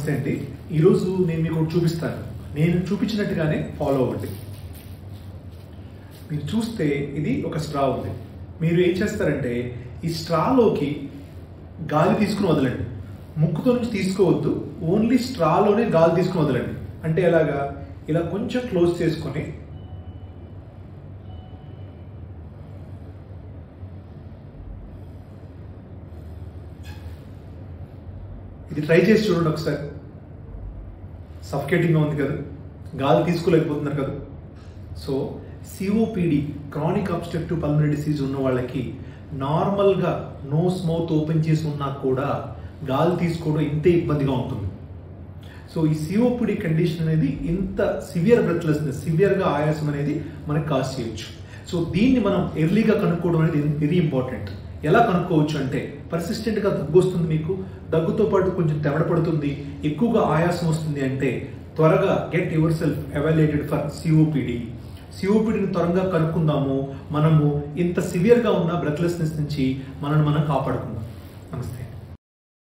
నమస్తే అండి. ఈరోజు నేను మీకు ఒకటి చూపిస్తాను. నేను చూపించినట్టుగానే ఫాలో అవ్వండి. మీరు చూస్తే ఇది ఒక స్ట్రా ఉంది. మీరు ఏం చేస్తారంటే ఈ స్ట్రాలోకి గాలి తీసుకుని వదలండి. ముక్కుతో నుంచి తీసుకోవద్దు, ఓన్లీ స్ట్రాలోనే గాలి తీసుకుని వదలండి. అంటే ఎలాగా, ఇలా కొంచెం క్లోజ్ చేసుకొని ఇది ట్రై చేసి చూడండి ఒకసారి. సఫకేటింగ్గా ఉంది కదా, గాలి తీసుకోలేకపోతున్నారు కదా. So COPD, chronic obstructive pulmonary disease ఉన్న వాళ్ళకి నార్మల్గా నోస్ మౌత్ ఓపెన్ చేసి ఉన్నా కూడా గాలి తీసుకోవడం ఇంతే ఇబ్బందిగా ఉంటుంది. సో ఈ సిఓపిడి కండిషన్ అనేది ఇంత సివియర్ బ్రెత్లెస్నెస్, సివియర్గా ఆయాసం అనేది మనకు కాజ్ చేయొచ్చు. సో దీన్ని మనం ఎర్లీగా కనుక్కోవడం అనేది వెరీ ఇంపార్టెంట్. ఎలా కనుక్కోవచ్చు అంటే, పర్సిస్టెంట్గా దగ్గు వస్తుంది, మీకు దగ్గుతో పాటు కొంచెం తెవడ పడుతుంది, ఎక్కువగా ఆయాసం వస్తుంది అంటే త్వరగా get yourself evaluated for COPD. సిఓపిడిని త్వరగా కనుక్కుందాము, మనము ఇంత సివియర్గా ఉన్న బ్రెత్లెస్నెస్ నుంచి మనం కాపాడుకుందాం. నమస్తే.